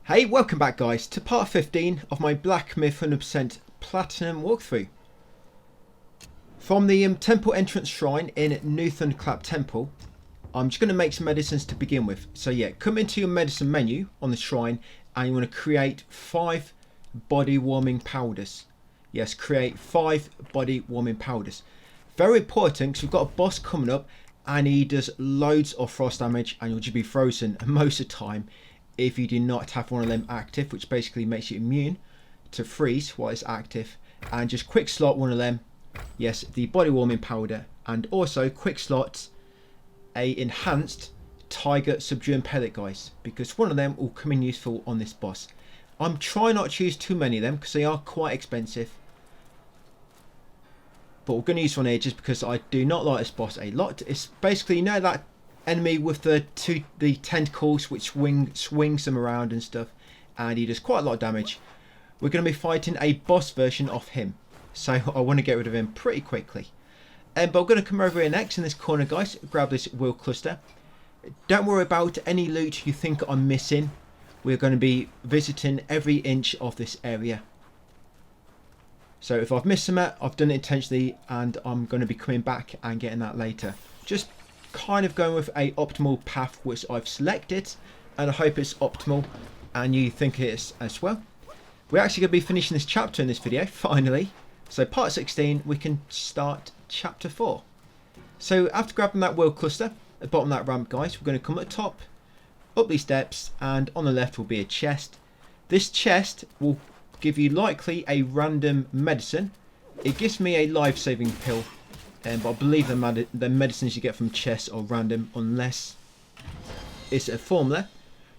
Hey, welcome back guys to part 15 of my Black Myth 100% Platinum walkthrough. From the temple entrance shrine in New Thunderclap Temple, I'm just going to make some medicines to begin with. So yeah, come into your medicine menu on the shrine and you want to create 5 body warming powders. Yes, create 5 body warming powders. Very important because we've got a boss coming up and he does loads of frost damage and you'll just be frozen most of the time if you do not have one of them active, which basically makes you immune to freeze while it's active. And just quick slot one of them, yes, the body warming powder, and also quick slot a enhanced tiger subduing pellet, guys, because one of them will come in useful on this boss. I'm trying not to use too many of them because they are quite expensive, but we're going to use one here just because I do not like this boss a lot. It's basically, you know, that enemy with the tentacles which swings them around and stuff, and he does quite a lot of damage. We're going to be fighting a boss version of him, so I want to get rid of him pretty quickly. But we're going to come over here next in this corner, guys, grab this wheel cluster. Don't worry about any loot you think I'm missing. We're going to be visiting every inch of this area. So if I've missed some, I've done it intentionally, and I'm going to be coming back and getting that later. Just kind of going with a optimal path which I've selected, and I hope it's optimal and you think it is as well. We're actually going to be finishing this chapter in this video finally, so part 16 we can start chapter 4. So after grabbing that wheel cluster at the bottom of that ramp, guys, we're going to come at the top, up these steps, and on the left will be a chest. This chest will give you likely a random medicine. It gives me a life-saving pill, but I believe the medicines you get from chests are random unless it's a formula.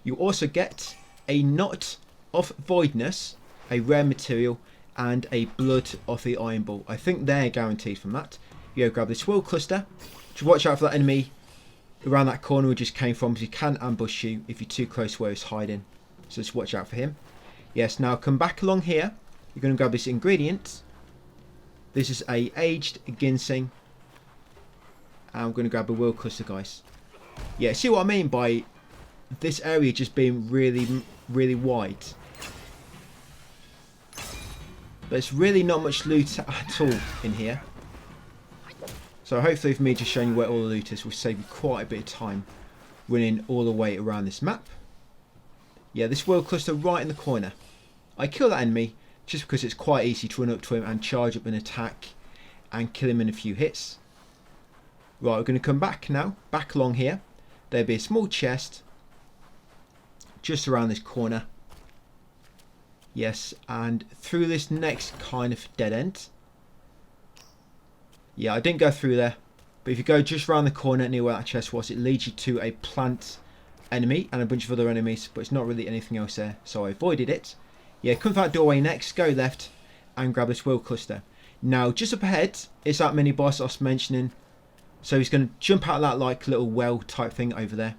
You also get a knot of voidness, a rare material, and a blood of the iron ball. I think they're guaranteed from that. You go grab this wheel cluster. Just watch out for that enemy around that corner we just came from, because he can ambush you if you're too close to where he's hiding. So just watch out for him. Yes, now come back along here. You're going to grab this ingredient. This is a aged ginseng, and I'm going to grab a wheel cluster, guys. Yeah, see what I mean by this area just being really wide. But it's really not much loot at all in here. So hopefully for me just showing you where all the loot is will save you quite a bit of time running all the way around this map. Yeah, this wheel cluster right in the corner. I kill that enemy just because it's quite easy to run up to him and charge up an attack and kill him in a few hits. Right, we're going to come back now, back along here. There'll be a small chest just around this corner. Yes, and through this next kind of dead end. Yeah, I didn't go through there, but if you go just around the corner near where that chest was, it leads you to a plant enemy and a bunch of other enemies, but it's not really anything else there, so I avoided it. Yeah, come through that doorway next, go left, and grab this wheel cluster. Now, just up ahead is that mini boss I was mentioning. So he's going to jump out of that like little well type thing over there.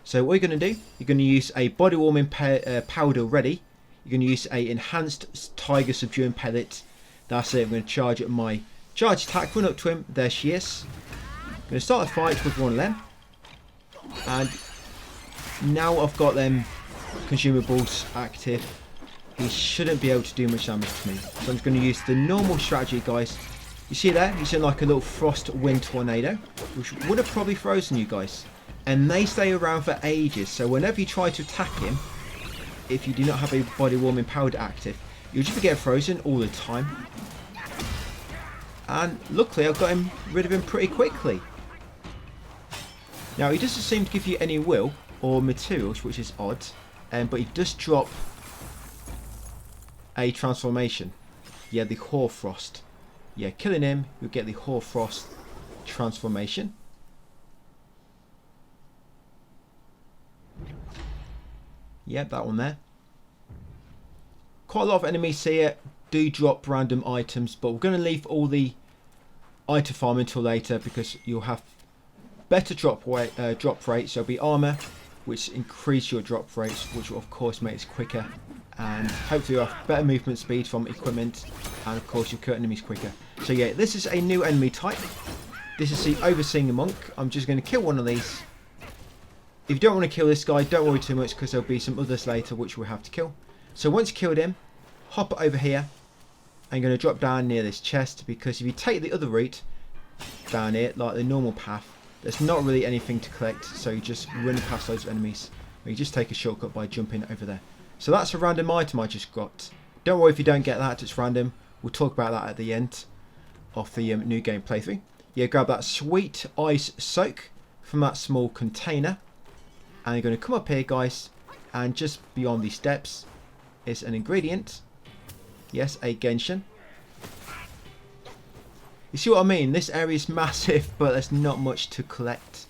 So what you're going to do, you're going to use a body warming powder ready. You're going to use a enhanced tiger subduing pellet. That's it. I'm going to charge up my charge attack, run up to him. There she is. I'm going to start a fight with one of them. And now I've got them consumables active, he shouldn't be able to do much damage to me. So I'm just going to use the normal strategy, guys. You see there, he's in like a little frost wind tornado, which would have probably frozen you guys. And they stay around for ages, so whenever you try to attack him, if you do not have a body warming powder active, you'll just get frozen all the time. And luckily I've got rid of him pretty quickly. Now he doesn't seem to give you any will or materials, which is odd, but he does drop a transformation. Yeah, the Hoarfrost. Yeah, killing him, you'll get the Hoarfrost transformation. Yeah, that one there. Quite a lot of enemies here do drop random items, but we're going to leave all the item farm until later because you'll have better drop rates. There'll be armor, which increase your drop rates, which will of course make it quicker, and hopefully you'll have better movement speed from equipment, and of course you'll kill enemies quicker. So yeah, this is a new enemy type. This is the Overseeing Monk. I'm just going to kill one of these. If you don't want to kill this guy, don't worry too much, because there'll be some others later which we'll have to kill. So once you killed him, hop over here. And you're going to drop down near this chest, because if you take the other route down here, like the normal path, there's not really anything to collect, so you just run past those enemies. Or you just take a shortcut by jumping over there. So that's a random item I just got. Don't worry if you don't get that, it's random. We'll talk about that at the end of the new game playthrough. Yeah, grab that sweet ice soak from that small container. And you're going to come up here, guys, and just beyond these steps is an ingredient. Yes, a Genshin. You see what I mean? This area is massive, but there's not much to collect.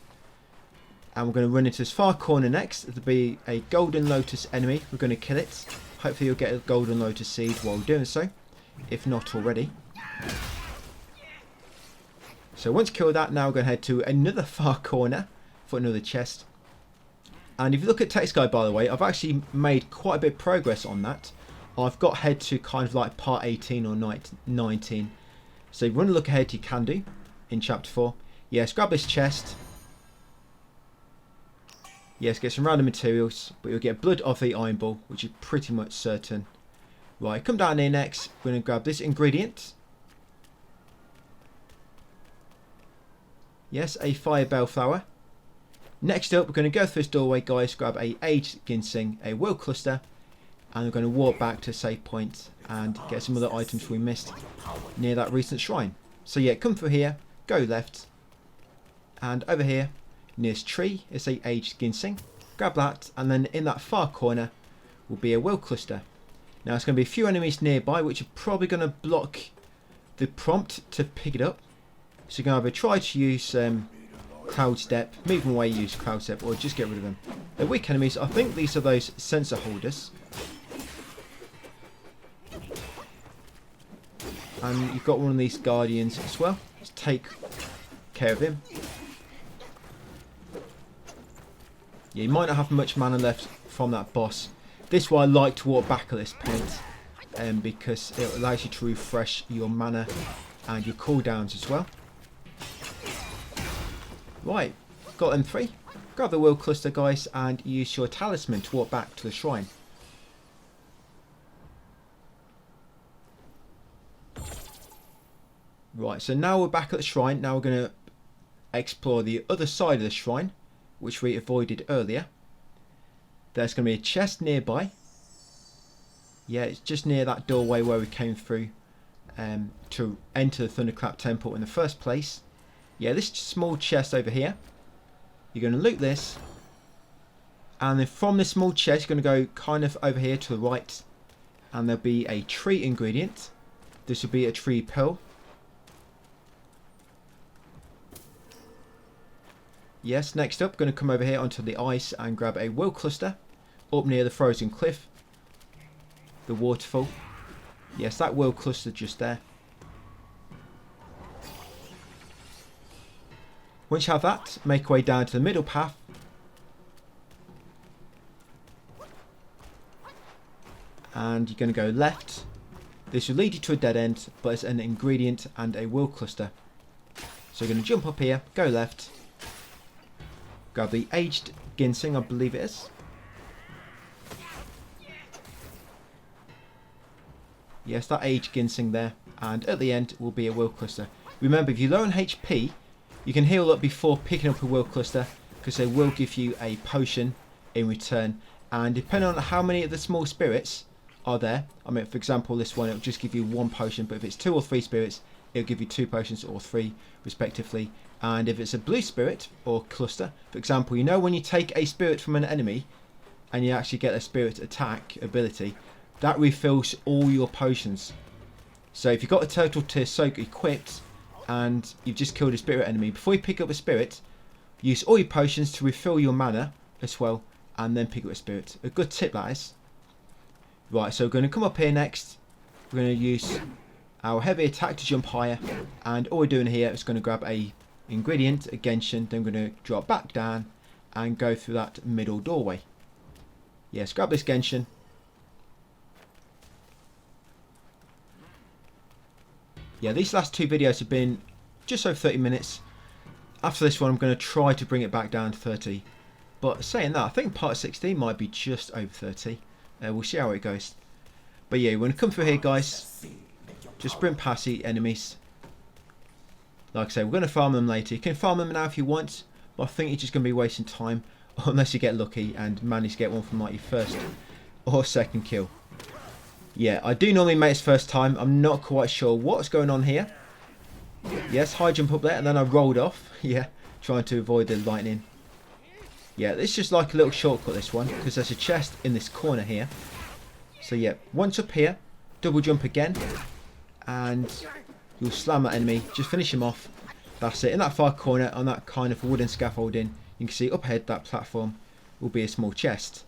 And we're going to run into this far corner next. There'll be a golden lotus enemy. We're going to kill it. Hopefully you'll get a golden lotus seed while doing so, if not already. So once you kill that, now we're going to head to another far corner for another chest. And if you look at text guide, by the way, I've actually made quite a bit of progress on that. I've got ahead to kind of like part 18 or 19. So if you want to look ahead, you can do in chapter 4. Yes, grab this chest. Yes, get some random materials, but you'll get blood of the iron ball, which is pretty much certain. Right, come down here next. We're going to grab this ingredient. Yes, a fire bell flower. Next up, we're going to go through this doorway, guys. Grab a aged ginseng, a will cluster. And we're going to walk back to a save point and get some other items we missed near that recent shrine. So yeah, come through here, go left, and over here near this tree is a aged ginseng. Grab that, and then in that far corner will be a will cluster. Now there's going to be a few enemies nearby which are probably going to block the prompt to pick it up. So you can either try to use Cloud Step, move them away, use Cloud Step, or just get rid of them. They're weak enemies. I think these are those sensor holders. And you've got one of these guardians as well. Just take care of him. Yeah, you might not have much mana left from that boss. This is why I like to walk back at this point, because it allows you to refresh your mana and your cooldowns as well. Right, got them 3. Grab the will cluster, guys, and use your talisman to walk back to the shrine. Right, so now we're back at the shrine. Now we're going to explore the other side of the shrine, which we avoided earlier. There's going to be a chest nearby. Yeah, it's just near that doorway where we came through to enter the Thunderclap Temple in the first place. Yeah, this small chest over here. You're going to loot this. And then from this small chest, you're going to go kind of over here to the right. And there'll be a tree ingredient. This will be a tree pearl. Yes, next up, going to come over here onto the ice and grab a will cluster up near the frozen cliff. The waterfall. Yes, that will cluster just there. Once you have that, make your way down to the middle path. And you're going to go left. This will lead you to a dead end, but it's an ingredient and a will cluster. So you're going to jump up here, go left. Grab the aged ginseng, I believe it is. Yes, that aged ginseng there. And at the end will be a will cluster. Remember, if you're low on HP, you can heal up before picking up a will cluster, because they will give you a potion in return. And depending on how many of the small spirits are there, I mean, for example, this one, it'll just give you 1 potion, but if it's 2 or 3 spirits, it'll give you 2 potions or 3 respectively. And if it's a blue spirit or cluster, for example, you know when you take a spirit from an enemy and you actually get a spirit attack ability, that refills all your potions. So if you've got a turtle tier soak equipped and you've just killed a spirit enemy, before you pick up a spirit, use all your potions to refill your mana as well, and then pick up a spirit. A good tip, that is. Right, so we're going to come up here next. We're going to use our heavy attack to jump higher, and all we're doing here is going to grab a ingredient, a Genshin, then we're going to drop back down and go through that middle doorway. Yes, grab this Genshin. Yeah, these last 2 videos have been just over 30 minutes. After this one, I'm going to try to bring it back down to 30. But saying that, I think part 16 might be just over 30. We'll see how it goes. But yeah, when you come through here, guys, just sprint past the enemies. Like I say, we're going to farm them later. You can farm them now if you want, but I think you're just going to be wasting time unless you get lucky and manage to get one from like your first or second kill. Yeah, I do normally make this first time. I'm not quite sure what's going on here. Yes, high jump up there, and then I rolled off. Yeah, trying to avoid the lightning. Yeah, this is just like a little shortcut, this one, because there's a chest in this corner here. So yeah, once up here, double jump again, and you'll slam that enemy, just finish him off. That's it. In that far corner, on that kind of wooden scaffolding, you can see up ahead, that platform will be a small chest.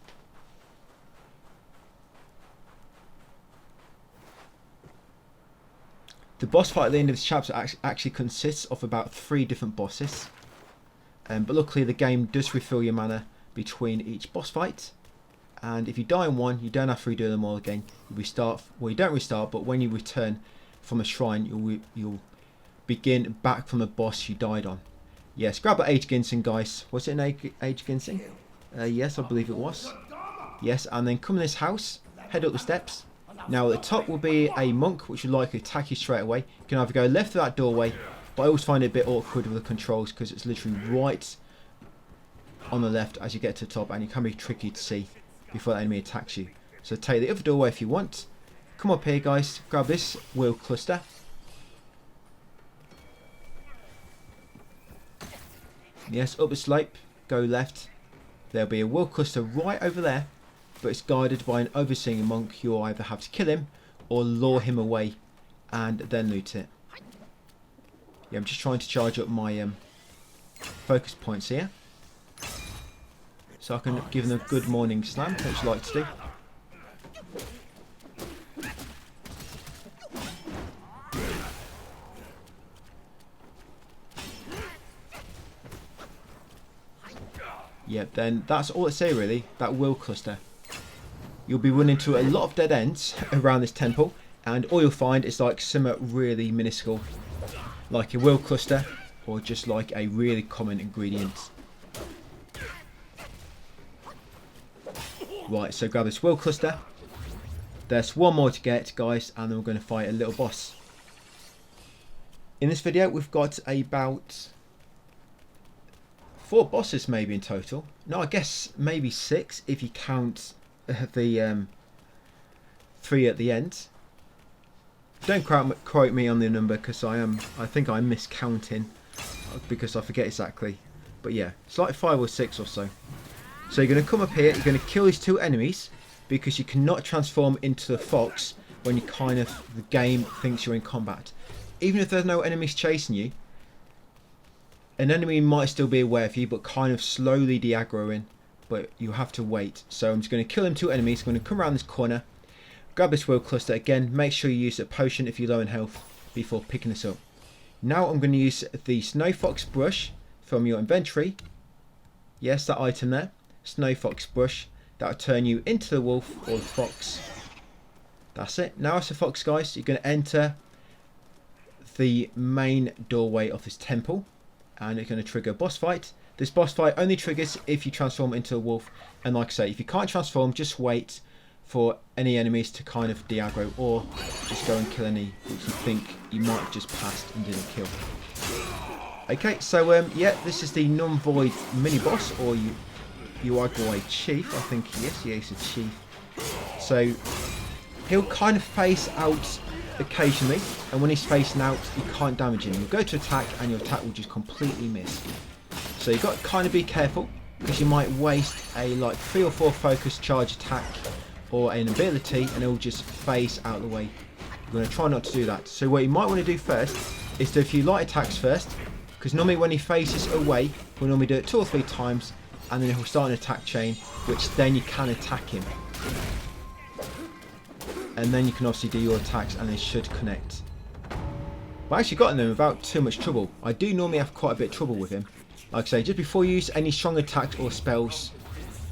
The boss fight at the end of this chapter actually consists of about 3 different bosses. But luckily the game does refill your mana between each boss fight. And if you die in one, you don't have to redo them all again. You restart, well, you don't restart, but when you return from a shrine, you'll begin back from the boss you died on. Yes, grab that Age Ginseng, guys. Was it an Age Ginseng? Yes, I believe it was. Yes, and then come in this house, head up the steps. Now at the top will be a monk, which will likely attack you straight away. You can either go left through that doorway, but I always find it a bit awkward with the controls because it's literally right on the left as you get to the top, and it can be tricky to see before the enemy attacks you. So take the other doorway if you want. Come up here, guys, grab this wheel cluster. Yes, up the slope, go left. There'll be a wheel cluster right over there, but it's guarded by an overseeing monk. You'll either have to kill him or lure him away and then loot it. Yeah, I'm just trying to charge up my focus points here, so I can give them a good morning slam, which I like to do. Yeah, then that's all it's here really, that wheel cluster. You'll be running into a lot of dead ends around this temple, and all you'll find is like something really minuscule, like a wheel cluster, or just like a really common ingredient. Right, so grab this wheel cluster. There's one more to get, guys, and then we're going to fight a little boss. In this video, we've got about 4 bosses maybe in total. No, I guess maybe 6 if you count the 3 at the end. Don't quote me on the number because I think I'm miscounting because I forget exactly. But yeah, it's like 5 or 6 or so. So you're going to come up here, you're going to kill these 2 enemies because you cannot transform into the fox when you the game thinks you're in combat. Even if there's no enemies chasing you, an enemy might still be aware of you but kind of slowly de-aggroing, but you have to wait. So I'm just going to kill them 2 enemies. I'm going to come around this corner, grab this wheel cluster again, make sure you use a potion if you're low in health before picking this up. Now I'm going to use the Snow Fox brush from your inventory. Yes, that item there, Snow Fox brush, that'll turn you into the wolf or the fox. That's it. Now as a fox, guys, you're going to enter the main doorway of this temple, and it's going to trigger a boss fight. This boss fight only triggers if you transform into a wolf, and like I say, if you can't transform, just wait for any enemies to kind of de-aggro, or just go and kill any which you think you might have just passed and didn't kill. Okay, so yeah, this is the non-void mini boss, or Macaque Chief, I think he is. Yeah, he's a chief. So he'll kind of face out occasionally, and when he's facing out, you can't damage him. You'll go to attack, and your attack will just completely miss. So you've got to kind of be careful, because you might waste a like 3 or 4 focus charge attack or an ability, and it'll just face out of the way. You're going to try not to do that. So what you might want to do first is do a few light attacks first, because normally when he faces away, we'll normally do it 2 or 3 times, and then he'll start an attack chain, which then you can attack him. And then you can obviously do your attacks, and they should connect. But I actually got in them without too much trouble. I do normally have quite a bit of trouble with him. Like I say, just before you use any strong attacks or spells,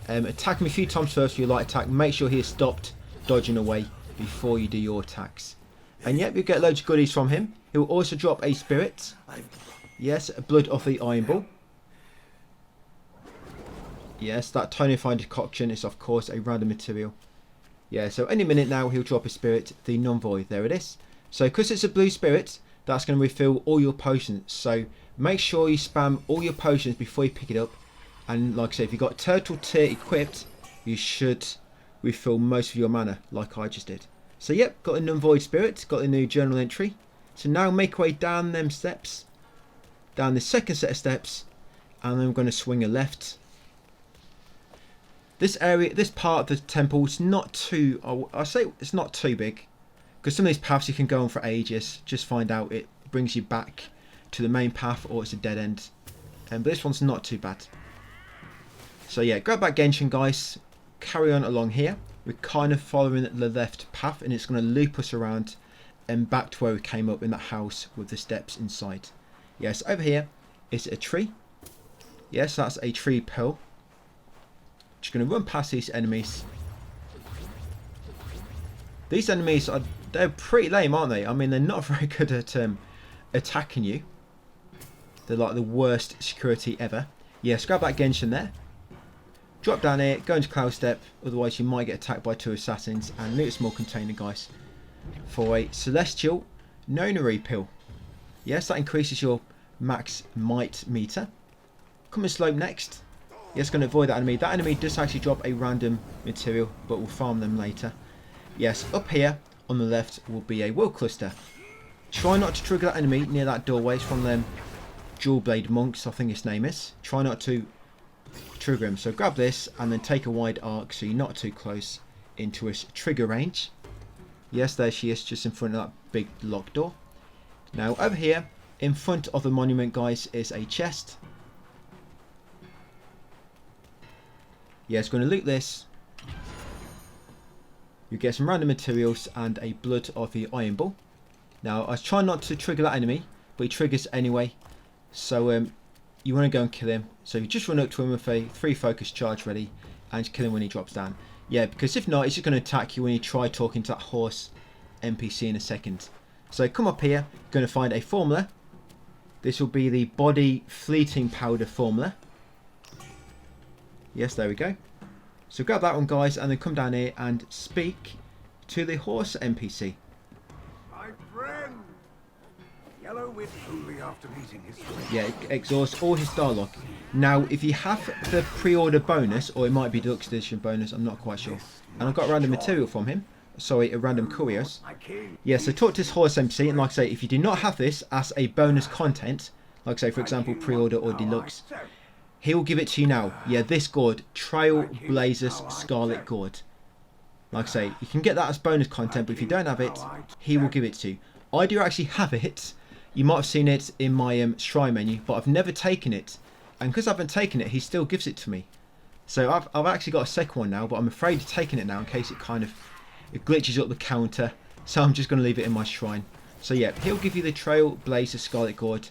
attack him a few times first with your light attack. Make sure he has stopped dodging away before you do your attacks. And yep, you'll get loads of goodies from him. He will also drop a spirit. Yes, blood off the Iron Ball. Yes, that tonifying decoction is of course a random material. Yeah, so any minute now he'll drop a spirit, the non-void. There it is. So because it's a blue spirit, that's going to refill all your potions. So make sure you spam all your potions before you pick it up. And like I said, if you've got turtle tier equipped, you should refill most of your mana, like I just did. So yep, got a non-void spirit, got a new journal entry. So now make your way down them steps, down the second set of steps, and then I'm going to swing a left. This area, this part of the temple is not too, I say it's not too big, because some of these paths you can go on for ages, just find out it brings you back to the main path or it's a dead end. But this one's not too bad. So yeah, grab that Genshin guys, carry on along here. We're kind of following the left path and it's going to loop us around and back to where we came up in that house with the steps inside. Yes, over here is a tree. Yes, that's a tree pearl. Just going to run past these enemies. These enemies they're pretty lame, aren't they? I mean, they're not very good at attacking you. They're like the worst security ever. Yes, grab that Genshin there. Drop down here, go into Cloud Step, otherwise you might get attacked by 2 assassins, and loot a small container, guys, for a Celestial Nonary pill. Yes, that increases your max might meter. Come and slope next. Yes, going to avoid that enemy. That enemy does actually drop a random material, but we'll farm them later. Yes, up here on the left will be a Will Cluster. Try not to trigger that enemy near that doorway. It's from them Jewel Blade Monks, I think his name is. Try not to trigger him. So grab this and then take a wide arc so you're not too close into his trigger range. Yes, there she is, just in front of that big locked door. Now over here in front of the monument, guys, is a chest. Yes, going to loot this. You get some random materials and a blood of the Iron Bull. Now I was trying not to trigger that enemy, but he triggers anyway. So you want to go and kill him. So you just run up to him with a 3 focus charge ready and just kill him when he drops down. Yeah, because if not, he's just going to attack you when you try talking to that horse NPC in a second. So come up here, going to find a formula. This will be the body fleeting powder formula. Yes, there we go. So grab that one, guys, and then come down here and speak to the horse NPC. My friend! Yellow with only after meeting his friend. Yeah, it exhausts all his dialogue. Now, if you have the pre-order bonus, or it might be deluxe edition bonus, I'm not quite sure. And I've got random material from him. Sorry, a random curios. Yeah, so talk to this horse NPC, and like I say, if you do not have this as a bonus content, like say for example pre-order or deluxe, he will give it to you now. Yeah, this gourd, Trailblazer's Scarlet Gourd. Like I say, you can get that as bonus content, but if you don't have it, he will give it to you. I do actually have it. You might have seen it in my shrine menu, but I've never taken it. And because I haven't taken it, he still gives it to me. So I've actually got a second one now, but I'm afraid of taking it now in case it glitches up the counter. So I'm just going to leave it in my shrine. So yeah, he'll give you the Trailblazer Scarlet Gourd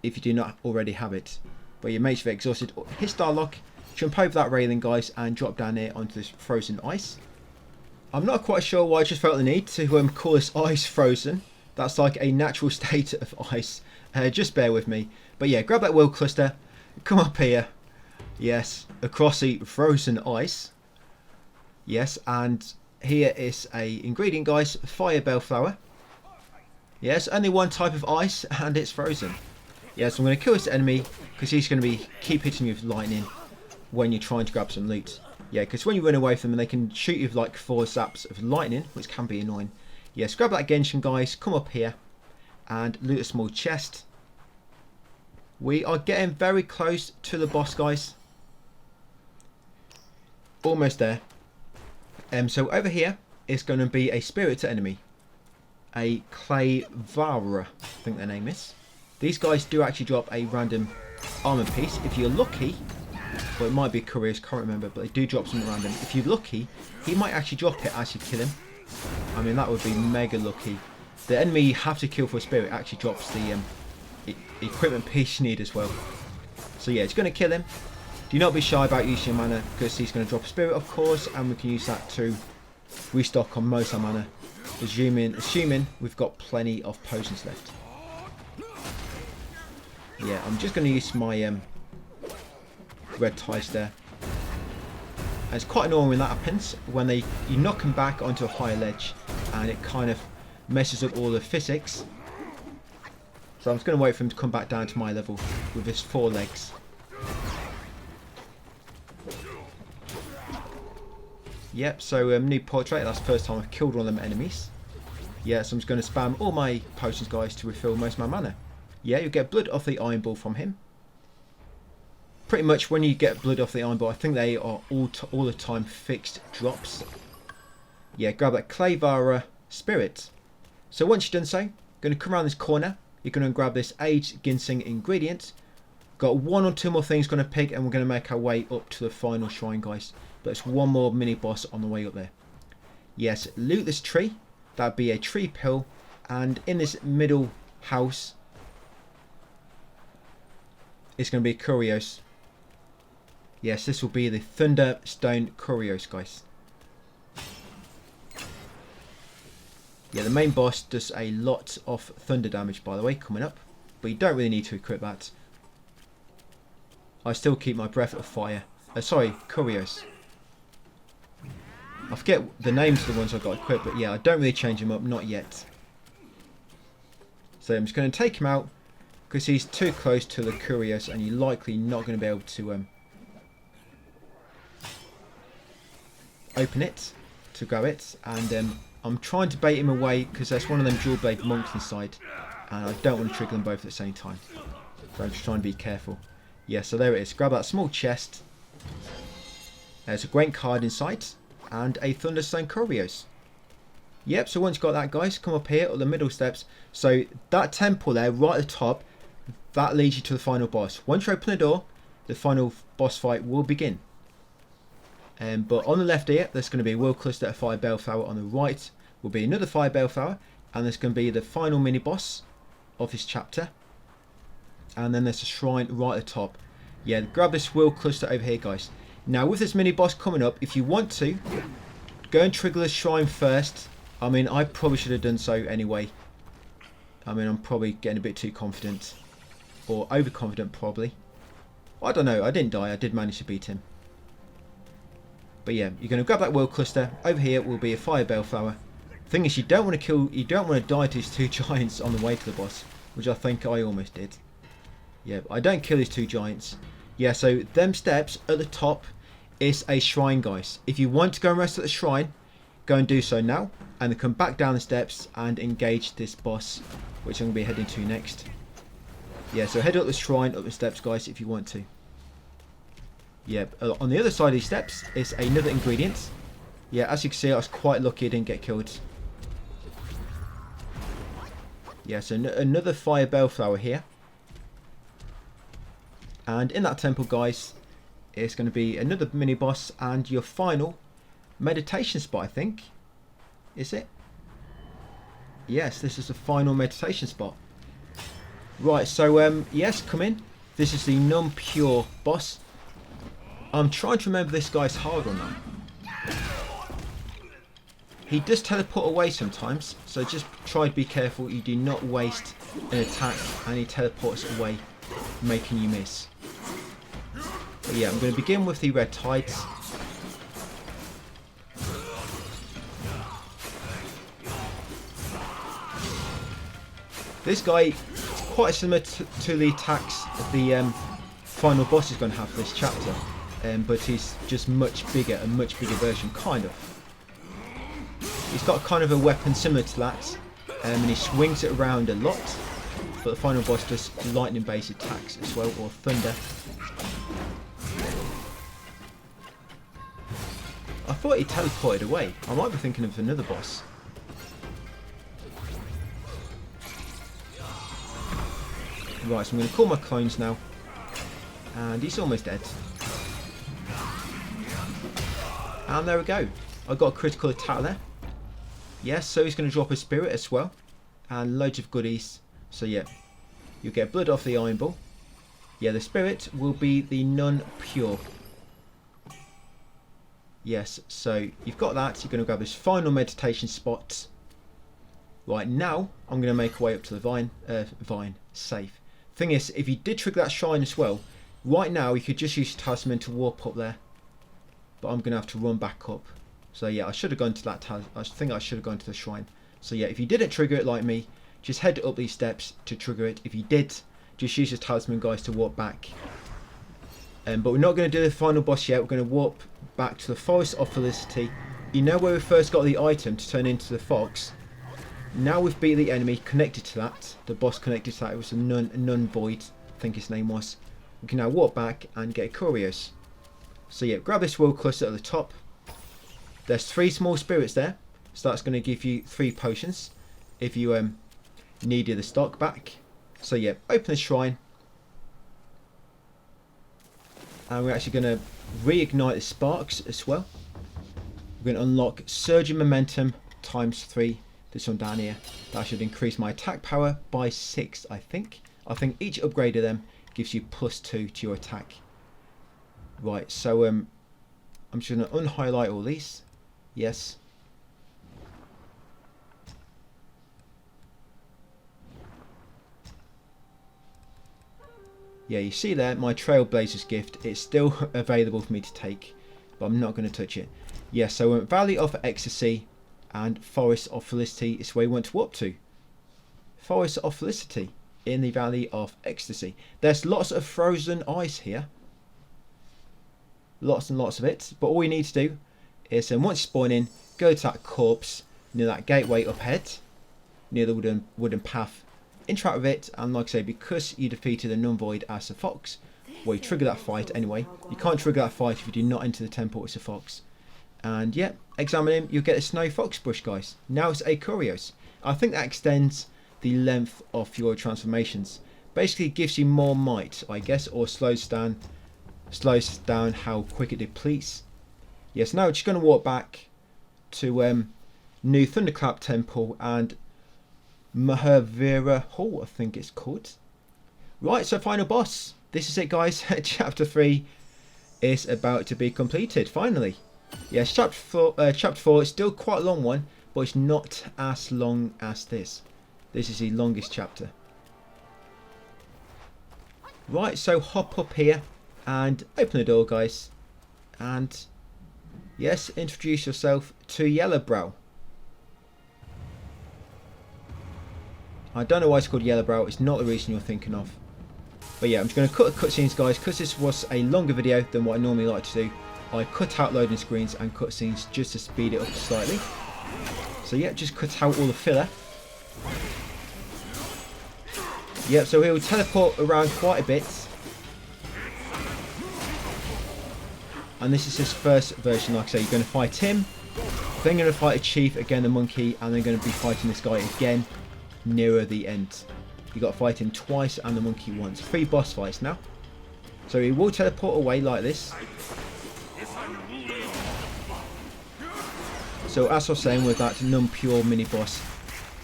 if you do not already have it. But your mates have exhausted his dialogue. Jump over that railing, guys, and drop down here onto this frozen ice. I'm not quite sure why I just felt the need to call this ice frozen. That's like a natural state of ice. Just bear with me. But yeah, grab that Will Cluster. Come up here. Yes, across the frozen ice. Yes, and here is a ingredient, guys. Fire bellflower. Yes, only one type of ice, and it's frozen. Yeah, so I'm going to kill this enemy because he's going to keep hitting you with lightning when you're trying to grab some loot. Yeah, because when you run away from them, they can shoot you with like 4 zaps of lightning, which can be annoying. Yes, grab that Genshin, guys. Come up here and loot a small chest. We are getting very close to the boss, guys. Almost there. So over here is going to be a spirit enemy. A clay Vajra, I think their name is. These guys do actually drop a random armor piece. If you're lucky, or it might be Couriers, can't remember, but they do drop something random. If you're lucky, he might actually drop it as you kill him. I mean, that would be mega lucky. The enemy you have to kill for a spirit actually drops the equipment piece you need as well. So yeah, it's going to kill him. Do not be shy about using your mana, because he's going to drop a spirit, of course, and we can use that to restock on most of our mana. Assuming we've got plenty of potions left. Yeah, I'm just going to use my red ties there. And it's quite annoying when that happens, when you knock them back onto a higher ledge, and it kind of messes up all the physics. So I'm just going to wait for him to come back down to my level with his 4 legs. Yep, so new portrait. That's the first time I've killed one of them enemies. Yeah, so I'm just going to spam all my potions, guys, to refill most of my mana. Yeah, you get blood off the Iron Ball from him. Pretty much when you get blood off the Iron Ball, I think they are all the time fixed drops. Yeah, grab that Clay Vajra Spirit. So once you've done so, going to come around this corner. You're going to grab this aged ginseng ingredient. Got 1 or 2 more things going to pick, and we're going to make our way up to the final shrine, guys. But it's one more mini boss on the way up there. Yes, loot this tree. That'd be a tree pill, and in this middle house, it's going to be Curios. Yes, this will be the Thunderstone Curios, guys. Yeah, the main boss does a lot of thunder damage, by the way, coming up. But you don't really need to equip that. I still keep my breath of fire. Sorry, Curios. I forget the names of the ones I've got equipped, but yeah, I don't really change them up, not yet. So I'm just going to take him out, because he's too close to the Curios, and you're likely not going to be able to open it, to grab it, and I'm trying to bait him away, because there's one of them dual blade monks inside, and I don't want to trigger them both at the same time. So I'm just trying to be careful. Yeah, so there it is. Grab that small chest. There's a great card inside, and a Thunderstone Curios. Yep, so once you've got that, guys, come up here at the middle steps. So that temple there, right at the top, that leads you to the final boss. Once you open the door, the final boss fight will begin. But on the left here, there's going to be a world cluster, a fire bellflower. On the right will be another fire bellflower, and there's going to be the final mini boss of this chapter. And then there's a shrine right at the top. Yeah, grab this world cluster over here, guys. Now with this mini boss coming up, if you want to, go and trigger the shrine first. I mean, I probably should have done so anyway. I mean, I'm probably getting a bit too confident. Or overconfident, probably. I don't know, I didn't die, I did manage to beat him. But yeah, you're going to grab that world cluster. Over here will be a fire bellflower. Thing is, you don't want to die to these 2 giants on the way to the boss, which I think I almost did. Yeah, I don't kill these 2 giants. Yeah, so them steps at the top is a shrine, guys. If you want to go and rest at the shrine, go and do so now, and then come back down the steps and engage this boss, which I'm going to be heading to next. Yeah, so head up the shrine, up the steps, guys, if you want to. Yeah, on the other side of these steps is another ingredient. Yeah, as you can see, I was quite lucky I didn't get killed. Yeah, so another fire bellflower here. And in that temple, guys, it's going to be another mini boss and your final meditation spot, I think. Is it? Yes, this is the final meditation spot. Right, so yes, come in. This is the non-pure boss. I'm trying to remember this guy's hard or not. He does teleport away sometimes, so just try to be careful you do not waste an attack and he teleports away, making you miss. But yeah, I'm going to begin with the red tides. This guy is quite similar to the attacks the final boss is going to have for this chapter, but he's just much bigger, a much bigger version, kind of. He's got kind of a weapon similar to that, and he swings it around a lot, but the final boss does lightning-based attacks as well, or thunder. I thought he teleported away. I might be thinking of another boss. Right, so I'm going to call my clones now. And he's almost dead. And there we go. I got a critical attack there. Yes, so he's going to drop a spirit as well. And loads of goodies. So yeah, you'll get blood off the Iron Ball. Yeah, the spirit will be the non-pure. Yes, so you've got that. You're going to grab this final meditation spot. Right, now I'm going to make a way up to the vine safe. Thing is, if you did trigger that shrine as well, right now you could just use your talisman to warp up there. but I'm going to have to run back up. So yeah, I should have gone to that I think I should have gone to the shrine. So yeah, if you didn't trigger it like me, just head up these steps to trigger it. If you did, just use the talisman, guys, to warp back. But we're not going to do the final boss yet. We're going to warp back to the Forest of Felicity. You know where we first got the item to turn into the fox? Now we've beat the enemy connected to that. The boss connected to that. It was a nun void, I think his name was. We can now walk back and get curious. So yeah, grab this world cluster at the top. There's 3 small spirits there. So that's going to give you 3 potions if you needed the stock back. So yeah, open the shrine. And we're actually going to reignite the sparks as well. We're going to unlock Surging Momentum ×3. This one down here. That should increase my attack power by 6, I think. I think each upgrade of them gives you +2 to your attack. Right, so I'm just going to unhighlight all these. Yes. Yeah, you see there, my Trailblazer's gift. It's still available for me to take, but I'm not going to touch it. Yeah, so Valley of Ecstasy and Forest of Felicity is where we want to up to. Forest of Felicity in the Valley of Ecstasy. There's lots of frozen ice here. Lots and lots of it. But all we need to do is once you spawn in, go to that corpse near that gateway up ahead, near the wooden path. Interact with it, and like I say, because you defeated the nun void as a fox, well, you trigger that fight anyway. You can't trigger that fight if you do not enter the temple as a fox. And yeah, examine him, you'll get a snow fox brush, guys. Now it's a curious. I think that extends the length of your transformations. Basically, it gives you more might, I guess, or slows down how quick it depletes. Yes, now we're just going to walk back to New Thunderclap Temple and Mahavira Hall, I think it's called. Right, so final boss. This is it, guys. Chapter 3 is about to be completed, finally. Yes, chapter 4 is still quite a long one, but it's not as long as this. This is the longest chapter. Right, so hop up here and open the door, guys. And yes, introduce yourself to Yellowbrow. I don't know why it's called Yellowbrow. It's not the reason you're thinking of. But yeah, I'm just going to cut the cutscenes, guys, because this was a longer video than what I normally like to do. I cut out loading screens and cutscenes just to speed it up slightly. So yeah, just cut out all the filler. Yep, so he'll teleport around quite a bit. And this is his first version. Like I say, you're going to fight him, then you're going to fight a chief, again the monkey, and then going to be fighting this guy again nearer the end. You got to fight him twice and the monkey once. 3 boss fights now. So he will teleport away like this. So as I was saying with that non-pure mini boss,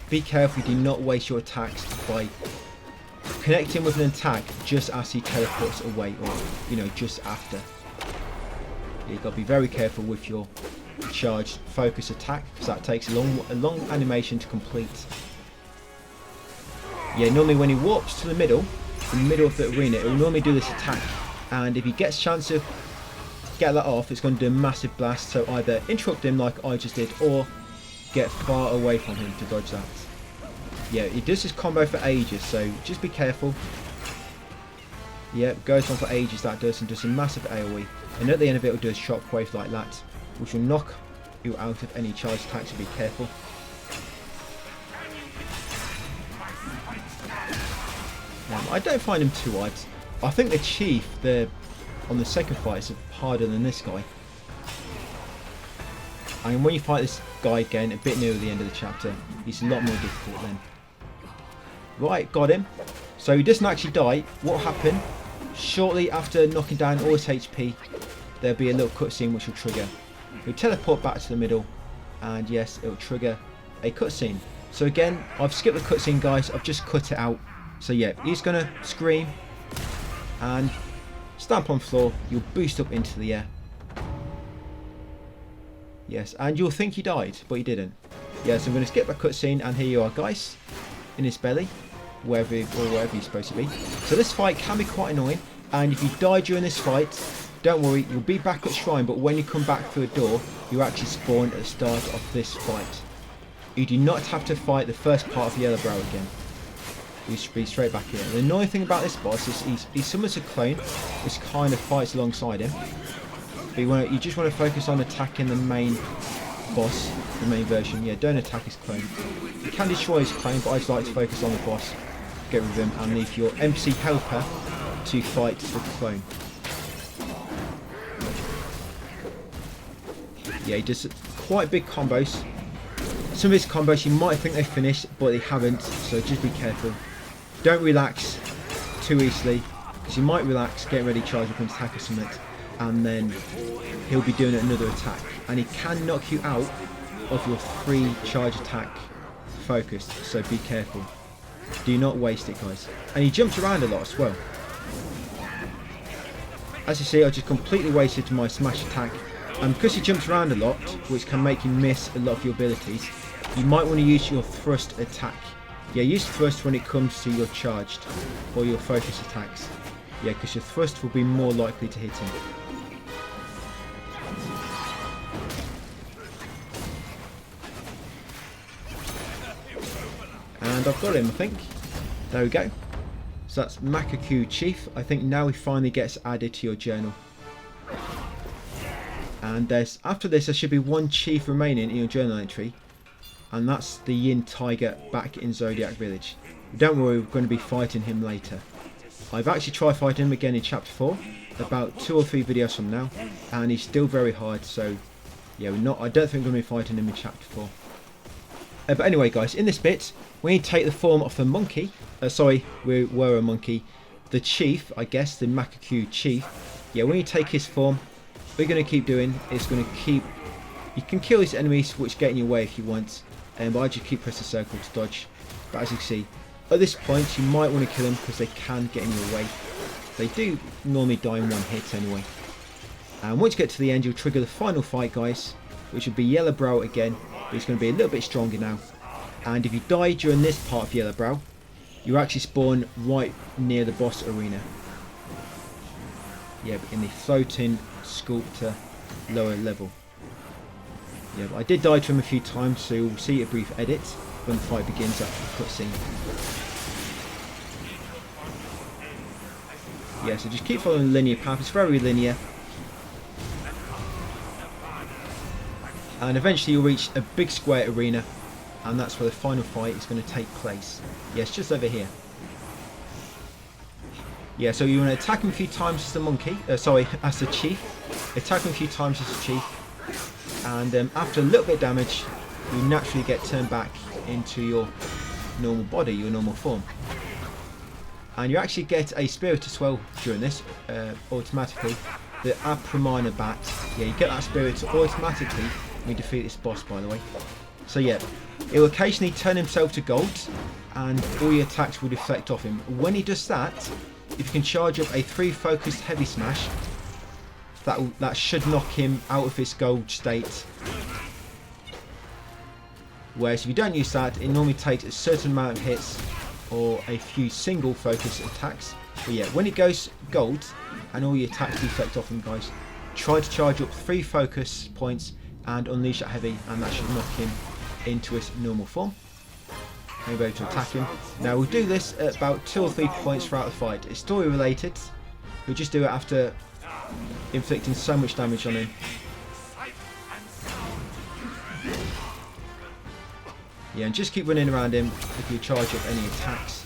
be careful you do not waste your attacks by connecting with an attack just as he teleports away, or you know, just after. You've got to be very careful with your charged focus attack, because that takes a long animation to complete. Yeah, normally when he warps to the middle of the arena, it will normally do this attack, and if he gets a chance to get that off, it's going to do a massive blast. So either interrupt him like I just did, or get far away from him to dodge that. Yeah, he does this combo for ages, so just be careful. Yeah, goes on for ages, that does, and does a massive AoE. And at the end of it, it will do a shockwave like that, which will knock you out of any charge attacks, so be careful. I don't find him too hard. I think the chief on the second fight is harder than this guy. And when you fight this guy again, a bit nearer the end of the chapter, he's a lot more difficult then. Right, got him. So he doesn't actually die. What will happen? Shortly after knocking down all his HP, there'll be a little cutscene which will trigger. He'll teleport back to the middle, and yes, it will trigger a cutscene. So again, I've skipped the cutscene, guys. I've just cut it out. So yeah, he's going to scream and stamp on the floor. You'll boost up into the air. Yes, and you'll think he died, but he didn't. Yeah, so I'm going to skip that cutscene, and here you are, guys, in his belly, wherever you're supposed to be. So this fight can be quite annoying, and if you die during this fight, don't worry, you'll be back at Shrine, but when you come back through a door, you actually spawn at the start of this fight. You do not have to fight the first part of Yellowbrow again. You should be straight back here. The annoying thing about this boss is he summons a clone, which kind of fights alongside him. But you just want to focus on attacking the main boss, the main version. Yeah, don't attack his clone. You can destroy his clone, but I just like to focus on the boss, get rid of him, and leave your NPC helper to fight the clone. Yeah, he does quite big combos. Some of his combos you might think they've finished, but they haven't, so just be careful. Don't relax too easily, because you might relax, get ready, charge up and attack or something, and then he'll be doing another attack. And he can knock you out of your 3 charge attack focused, so be careful. Do not waste it, guys. And he jumps around a lot as well. As you see, I just completely wasted my smash attack. And because he jumps around a lot, which can make you miss a lot of your abilities, you might want to use your thrust attack. Yeah, use thrust when it comes to your charged or your focus attacks. Yeah, because your thrust will be more likely to hit him. And I've got him, I think. There we go. So that's Macaque Chief. I think now he finally gets added to your journal. And after this there should be 1 chief remaining in your journal entry, and that's the Yin Tiger back in Zodiac Village. Don't worry, we're going to be fighting him later. I've actually tried fighting him again in chapter 4, about 2 or 3 videos from now, and he's still very hard, so yeah, I don't think we're going to be fighting him in chapter 4. But anyway guys, in this bit, we need to take the form of the monkey, we were a monkey, the chief, I guess, the Macaque Chief. Yeah, when you take his form, what we're going to keep doing is going to keep... You can kill these enemies which get in your way if you want, but I just keep pressing circle to dodge. But as you can see, at this point you might want to kill them because they can get in your way. They do normally die in 1 hit anyway. And once you get to the end, you'll trigger the final fight, guys, which will be Yellowbrow again, but it's going to be a little bit stronger now. And if you die during this part of Yellowbrow, you actually spawn right near the boss arena. Yeah, but in the floating sculptor lower level. Yeah, but I did die to him a few times, so you'll see a brief edit when the fight begins after the cutscene. Yeah, so just keep following the linear path. It's very linear. And eventually you'll reach a big square arena, and that's where the final fight is going to take place. Yes, just over here. Yeah, so you want to attack him a few times as the monkey, as the chief. Attack him a few times as the chief, and after a little bit of damage, you naturally get turned back into your normal body, your normal form. And you actually get a spirit as well during this, automatically. The Apramana Bat. Yeah, you get that spirit automatically when you defeat this boss, by the way. So yeah, it will occasionally turn himself to gold, and all your attacks will deflect off him. When he does that, if you can charge up a 3 focused heavy smash, that should knock him out of his gold state. Whereas if you don't use that, it normally takes a certain amount of hits or a few single focus attacks. But yeah, when it goes gold and all your attacks deflect off him, guys, try to charge up 3 focus points and unleash that heavy, and that should knock him into his normal form. And we're able to attack him. Now we'll do this at about 2 or 3 points throughout the fight. It's story related. We'll just do it after inflicting so much damage on him. Yeah, and just keep running around him if you charge up any attacks.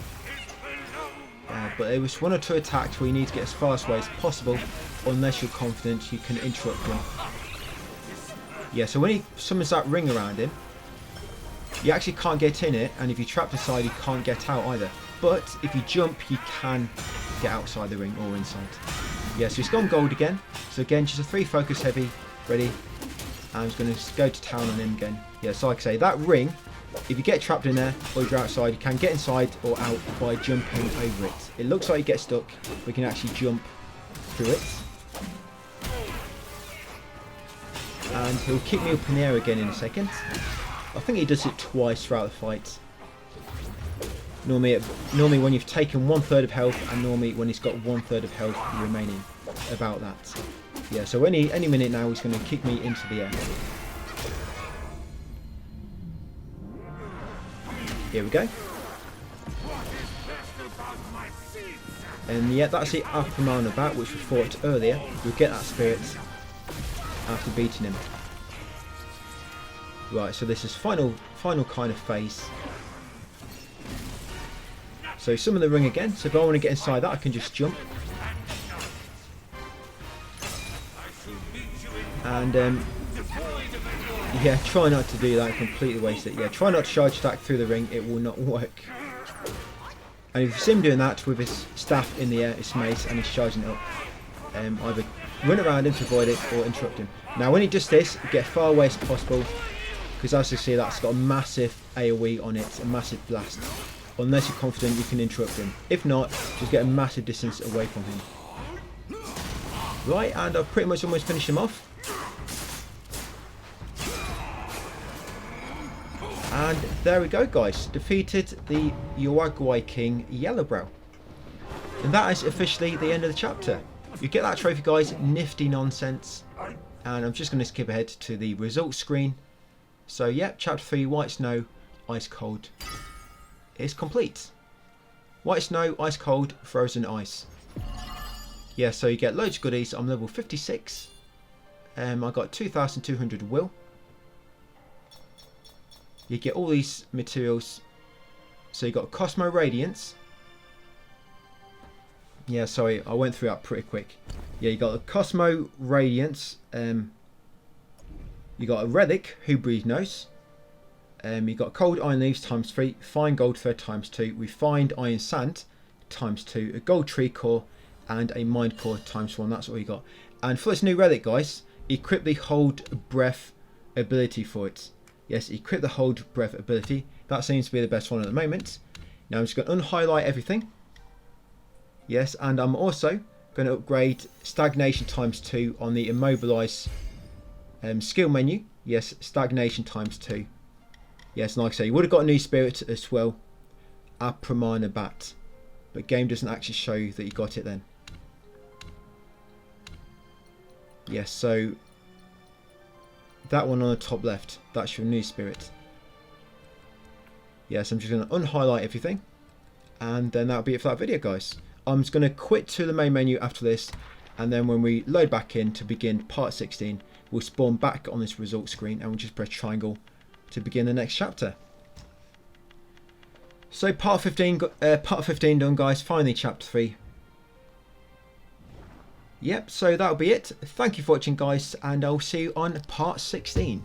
But there was 1 or 2 attacks where you need to get as far away as possible, unless you're confident you can interrupt him. Yeah, so when he summons that ring around him, you actually can't get in it, and if you're trapped inside, you can't get out either. But if you jump, you can get outside the ring or inside. Yeah, so he's gone gold again. So again, just a 3 focus heavy, ready. And I'm just going to go to town on him again. Yeah, so like I say, that ring, if you get trapped in there or you're outside, you can get inside or out by jumping over it. It looks like you get stuck, but you can actually jump through it. And he'll kick me up in the air again in a second. I think he does it twice throughout the fight. Normally when you've taken 1/3 of health, and normally when he's got 1/3 of health remaining. About that. Yeah, so any minute now he's going to kick me into the air. Here we go. And yeah, that's the Apramana bat which we fought earlier. We'll get that spirit after beating him. Right, so this is final kind of phase. So summon the ring again. So if I want to get inside that, I can just jump. And yeah, try not to do that, completely waste it. Yeah, try not to charge attack through the ring, it will not work. And if you see him doing that with his staff in the air, his mace, and he's charging it up, either run around him to avoid it or interrupt him. Now when he does this, get far away as possible, because as you see that's got a massive AoE on it, a massive blast. Unless you're confident you can interrupt him. If not, just get a massive distance away from him. Right, and I've pretty much almost finished him off. And there we go, guys. Defeated the Uruguay King Yellowbrow. And that is officially the end of the chapter. You get that trophy, guys. Nifty nonsense. And I'm just going to skip ahead to the results screen. So, yeah, chapter 3, White Snow, Ice Cold, is complete. White Snow, Ice Cold, Frozen Ice. Yeah, so you get loads of goodies. I'm level 56. I got 2,200 will. You get all these materials. So you got Cosmo Radiance. Yeah, sorry, I went through that pretty quick. Yeah, you got a Cosmo Radiance. You got a Relic, Who Breathes Knows. You got Cold Iron Leaves times 3, Fine Gold Thread times 2, Refined Iron Sand times 2, a Gold Tree Core, and a Mind Core times 1. That's all you got. And for this new relic, guys, equip the Hold Breath ability for it. Yes, equip the Hold Breath ability. That seems to be the best one at the moment. Now I'm just going to unhighlight everything. Yes, and I'm also going to upgrade Stagnation times 2 on the Immobilize skill menu. Yes, Stagnation times 2. Yes, and like I say, you would have got a new spirit as well. Apramana Bat. But game doesn't actually show you that you got it then. Yes, so that one on the top left, that's your new spirit. Yes, I'm just going to unhighlight everything. And then that'll be it for that video, guys. I'm just going to quit to the main menu after this. And then when we load back in to begin part 16, we'll spawn back on this result screen and we'll just press triangle to begin the next chapter. So part 15 done, guys. Finally chapter 3. Yep, so that'll be it. Thank you for watching, guys, and I'll see you on part 16.